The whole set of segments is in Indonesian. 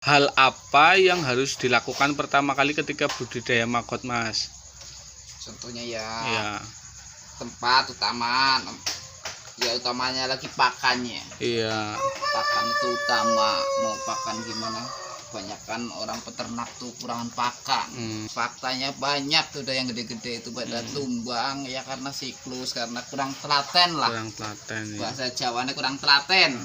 Hal apa yang harus dilakukan pertama kali ketika budidaya maggot, Mas? Contohnya Iya, tempat utama, utamanya lagi pakannya. iya. Pakan itu utama, mau pakan gimana? Kebanyakan orang peternak tuh kurangan pakan. Faktanya banyak tuh udah yang gede-gede itu pada tumbang ya karena siklus, karena kurang telaten lah. Kurang telaten ya. Bahasa Jawanya kurang telaten.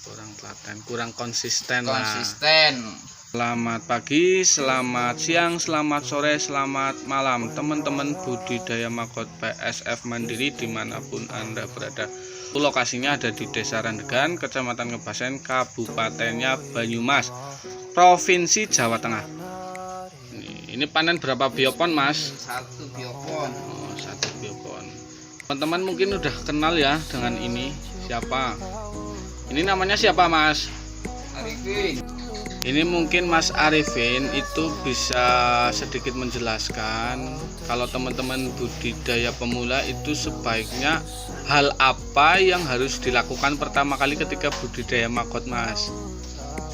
Kurang telaten, kurang konsisten lah. Konsisten. Selamat pagi, selamat siang, selamat sore, selamat malam teman-teman budidaya maggot PSF Mandiri dimanapun Anda berada. Lokasinya ada di Desa Randegan, Kecamatan Ngebasen, Kabupatennya Banyumas, Provinsi Jawa Tengah. Ini panen berapa biopon, Mas? Satu biopon. Oh, satu biopon. Teman-teman mungkin udah kenal ya dengan ini. Siapa? Ini namanya siapa, Mas? Arifin. Ini mungkin Mas Arifin itu bisa sedikit menjelaskan kalau teman-teman budidaya pemula itu sebaiknya hal apa yang harus dilakukan pertama kali ketika budidaya maggot, Mas?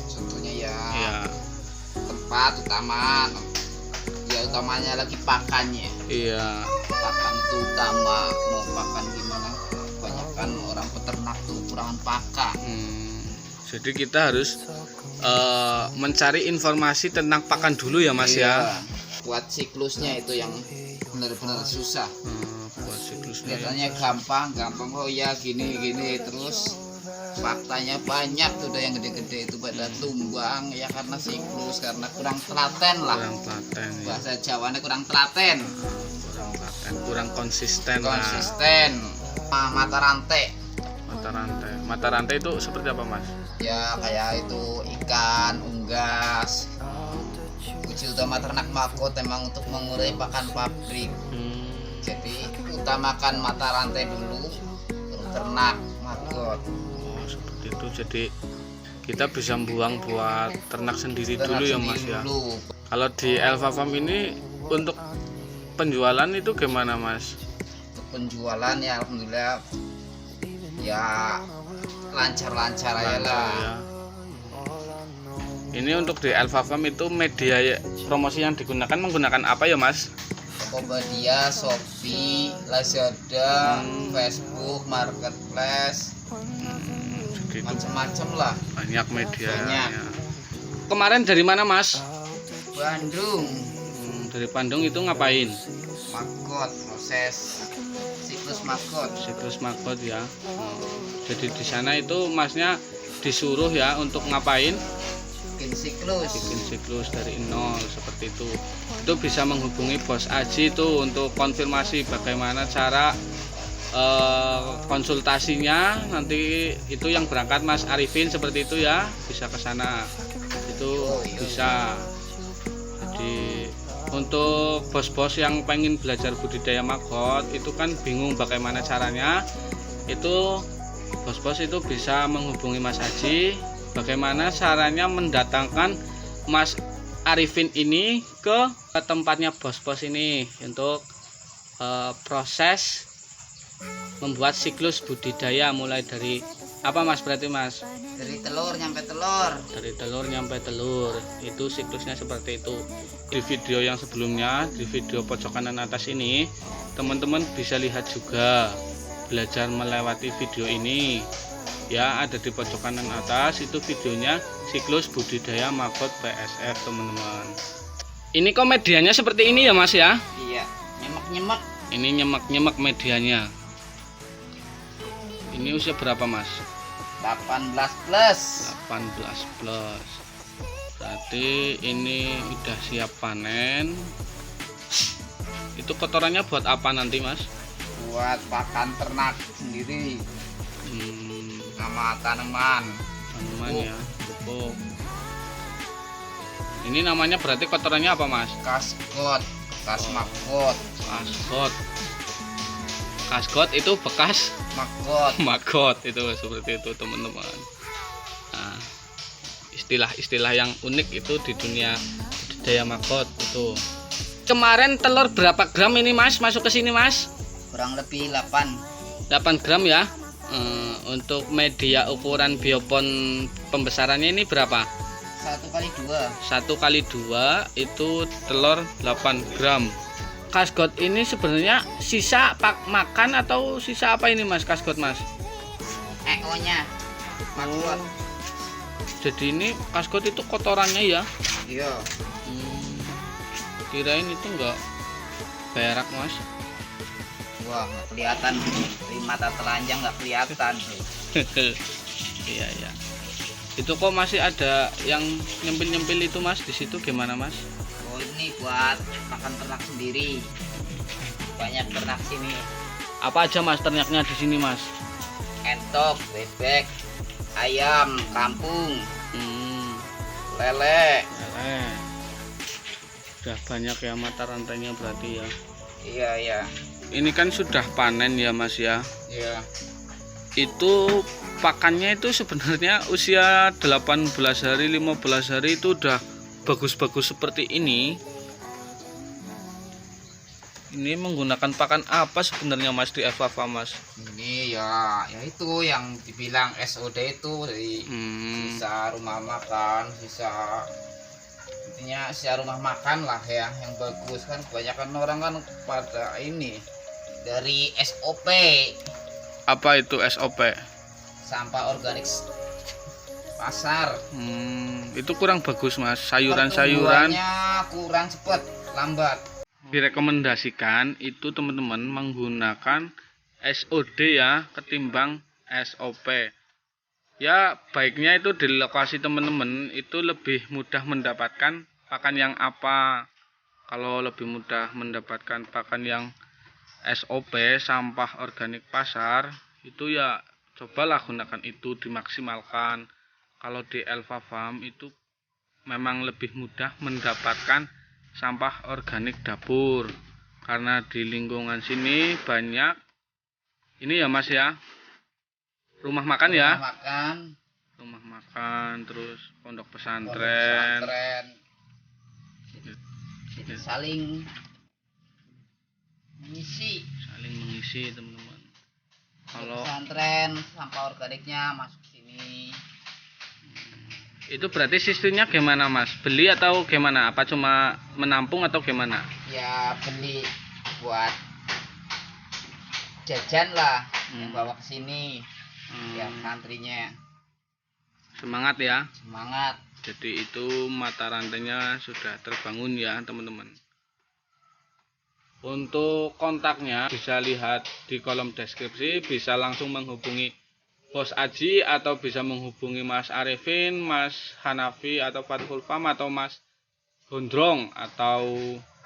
Contohnya Ya, tempat utama, utamanya lagi pakannya. iya. Pakan itu utama, mau pakan gimana? Kebanyakan orang peternak tuh kurangan pakan. Jadi kita harus mencari informasi tentang pakan dulu ya, Mas ya. Buat siklusnya itu yang benar-benar susah. Buat siklusnya. Biasanya gampang oh ya gini terus faktanya banyak tuh udah yang gede-gede itu pada tumbang ya karena siklus, karena kurang telaten lah. Kurang telaten ya. Bahasa Jawanya kurang telaten. Kurang telaten, kurang konsisten lah. Konsisten. Mata rantai. Mata rantai itu seperti apa, Mas? Ya kayak itu ikan, unggas. Uji utama ternak maggot memang untuk mengurai pakan pabrik. Jadi utamakan mata rantai dulu, baru ternak maggot. Oh, seperti itu. Jadi kita bisa buang buat ternak sendiri dulu ya, Mas ya. Kalau di Elva Farm ini untuk penjualan itu gimana, Mas? Untuk penjualan ya alhamdulillah ya lancar-lancar aja lah. Ya. Ini untuk di Elva Farm itu media promosi yang digunakan menggunakan apa ya, Mas? Tokopedia, Shopee, Lazada, Facebook, Marketplace, macam-macam lah. Banyak media. Banyak. Ya. Kemarin dari mana, Mas? Bandung. Dari Bandung itu ngapain? Maggot, proses siklus maggot. Siklus maggot ya. Jadi di sana itu Masnya disuruh ya untuk ngapain? Bikin siklus. Bikin siklus dari nol seperti itu. Itu bisa menghubungi Bos Aji itu untuk konfirmasi bagaimana cara konsultasinya. Nanti itu yang berangkat Mas Arifin seperti itu ya, bisa ke sana. Itu bisa. Jadi untuk bos-bos yang pengen belajar budidaya maggot itu kan bingung bagaimana caranya, itu bos-bos itu bisa menghubungi Mas Haji bagaimana caranya mendatangkan Mas Arifin ini ke tempatnya bos-bos ini untuk proses membuat siklus budidaya mulai dari apa, Mas? Berarti, Mas, dari telur nyampe telur. dari telur nyampe telur itu siklusnya seperti itu. Di video yang sebelumnya, di video pojok kanan atas ini, teman-teman bisa lihat juga, belajar melewati video ini ya, ada di pojok kanan atas itu videonya siklus budidaya maggot PSF, teman-teman. Ini kok medianya seperti ini ya, Mas ya? Iya, nyemek-nyemek. Ini nyemek-nyemek medianya. Ini usia berapa, Mas? 18 plus. 18 plus. Berarti ini udah siap panen. Itu kotorannya buat apa nanti, Mas? Buat pakan ternak sendiri sama tanaman Ya, pupuk. Ini namanya berarti kotorannya apa, Mas? kasgot, bekas maggot. Kasgot itu bekas maggot itu seperti itu, teman-teman. Nah, istilah-istilah yang unik itu di dunia budidaya maggot itu. Kemarin telur berapa gram ini, Mas, masuk ke sini, Mas? Kurang lebih 8 gram ya. Untuk media ukuran biopon pembesarannya ini berapa? 1 kali 2 itu telur 8 gram. Kasgot ini sebenarnya sisa makan atau sisa apa ini Mas kasgot Mas? EO-nya. Maksud. Jadi ini kasgot itu kotorannya ya? Iya. Kirain itu enggak berak Mas. Wah, nggak kelihatan di mata telanjang, nggak kelihatan. Iya ya. Itu kok masih ada yang nyempil itu Mas di situ gimana Mas? Oh, ini buat makan ternak sendiri. Banyak ternak sini. Apa aja Mas ternaknya di sini Mas? Entok, bebek, ayam, kampung, lele. Udah banyak ya mata rantainya berarti ya. Iya, iya. Ini kan sudah panen ya Mas ya. Iya. Itu pakannya itu sebenarnya usia 18 hari 15 hari itu udah bagus-bagus seperti ini. Ini menggunakan pakan apa sebenarnya Mas di Elfava Mas? Ini ya itu yang dibilang SOD itu dari sisa rumah makan, intinya sisa rumah makan lah ya, yang bagus kan. Kebanyakan orang kan pada ini dari SOP. Apa itu SOP? Sampah organik pasar. Itu kurang bagus Mas. Sayuran-sayuran kurang cepat, lambat. Direkomendasikan itu teman-teman menggunakan SOD ya ketimbang SOP. Ya baiknya itu di lokasi teman-teman itu lebih mudah mendapatkan pakan yang apa. Kalau lebih mudah mendapatkan pakan yang SOP sampah organik pasar itu ya cobalah gunakan itu, dimaksimalkan. Kalau di Elva Farm itu memang lebih mudah mendapatkan sampah organik dapur karena di lingkungan sini banyak ini ya Mas ya, rumah makan ya, rumah makan terus pondok pesantren. Saling mengisi teman-teman. Kalau pesantren sampah organiknya masuk sini. Itu berarti sistemnya gimana Mas? Beli atau gimana? Apa cuma menampung atau gimana? Ya beli buat jajan lah, yang bawa ke sini. Ya santrinya. Semangat ya. Semangat. Jadi itu mata rantainya sudah terbangun ya teman-teman. Untuk kontaknya bisa lihat di kolom deskripsi, bisa langsung menghubungi Bos Aji atau bisa menghubungi Mas Arifin, Mas Hanafi atau Fathul Fam atau Mas Gondrong atau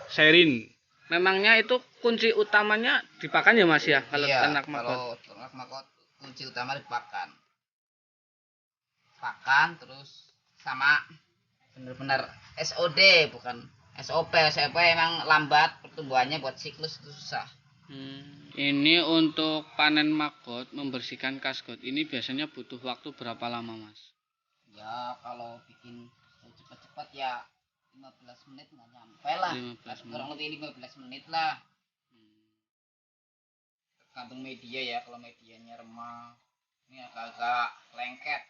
Sherin. Memangnya itu kunci utamanya di pakan ya Mas ya kalau ternak makot? Kalau ternak makot kunci utama di pakan. Pakan terus sama benar-benar SOD bukan SOP. SOP emang lambat pertumbuhannya, buat siklus itu susah. Ini untuk panen maggot, membersihkan kasgot ini biasanya butuh waktu berapa lama Mas? Ya kalau bikin cepat-cepat ya 15 menit nggak nyampe lah. Kurang lebih 15 menit lah. Tergantung media ya, kalau medianya remah ini agak-agak lengket,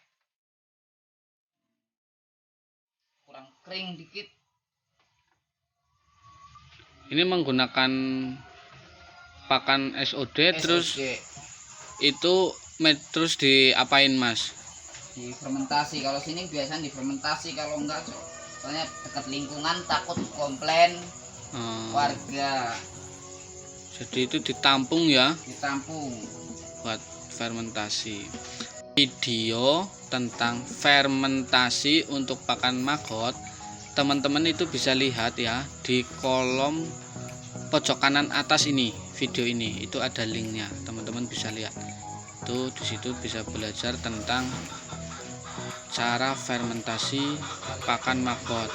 kurang kering dikit. Ini menggunakan pakan SOD. Terus itu terus diapain Mas? Difermentasi. Kalau sini biasanya difermentasi, kalau enggak soalnya dekat lingkungan takut komplain warga. Jadi itu ditampung ya? Ditampung buat fermentasi. Video tentang fermentasi untuk pakan maggot teman-teman itu bisa lihat ya di kolom pojok kanan atas ini, video ini itu ada linknya, teman-teman bisa lihat. Itu di situ bisa belajar tentang cara fermentasi pakan maggot.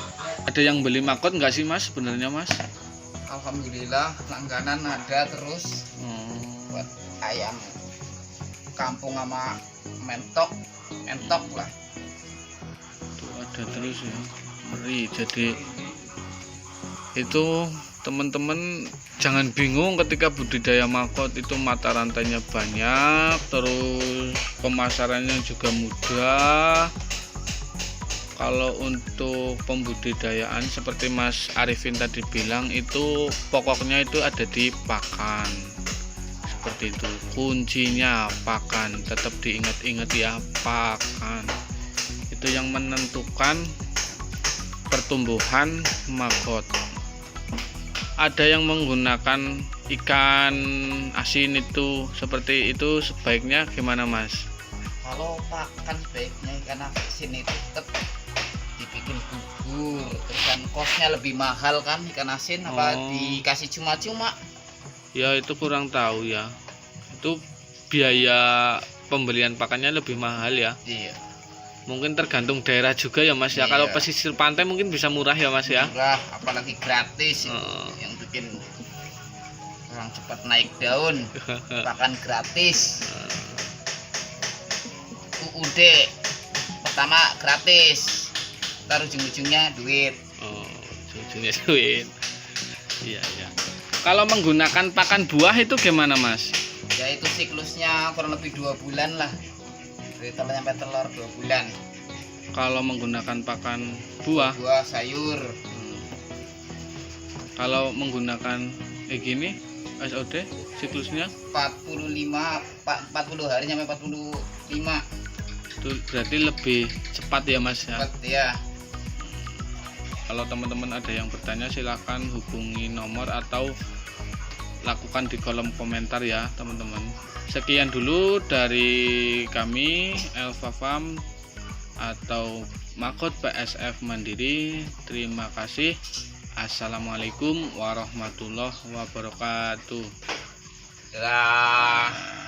Ada yang beli maggot nggak sih Mas sebenarnya Mas? Alhamdulillah langganan ada terus. Buat ayam kampung sama mentok lah. Itu ada terus ya. Meri. Jadi itu teman-teman jangan bingung ketika budidaya maggot itu mata rantainya banyak, terus pemasarannya juga mudah. Kalau untuk pembudidayaan seperti Mas Arifin tadi bilang, itu pokoknya itu ada di pakan. Seperti itu. Kuncinya pakan. Tetap diingat-ingat ya, pakan. Itu yang menentukan pertumbuhan maggot. Ada yang menggunakan ikan asin itu seperti itu, sebaiknya gimana Mas? Kalau pakan sebaiknya ikan asin itu tetap dibikin bubur, terus kan kosnya lebih mahal kan ikan asin, apa dikasih cuma-cuma? Ya itu kurang tahu ya. Itu biaya pembelian pakannya lebih mahal ya. Iya. Mungkin tergantung daerah juga ya Mas ya. Iya. Kalau pesisir pantai mungkin bisa murah ya Mas ya. Murah, apalagi gratis itu yang bikin orang cepat naik daun. Pakan gratis. UUD pertama gratis, ntar ujung-ujungnya duit. Ujungnya duit. Iya ya. Kalau menggunakan pakan buah itu gimana Mas? Ya itu siklusnya kurang lebih 2 bulan lah, dari telur sampai telur 2 bulan. Kalau menggunakan pakan buah Sayur. Kalau menggunakan gini SOD siklusnya 40 hari sampai 45. Itu berarti lebih cepat ya Mas ya. Cepat ya. Kalau teman-teman ada yang bertanya silahkan hubungi nomor atau lakukan di kolom komentar ya teman-teman. Sekian dulu dari kami Elva Farm atau Maggot PSF Mandiri. Terima kasih. Assalamualaikum warahmatullahi wabarakatuh. Dadah.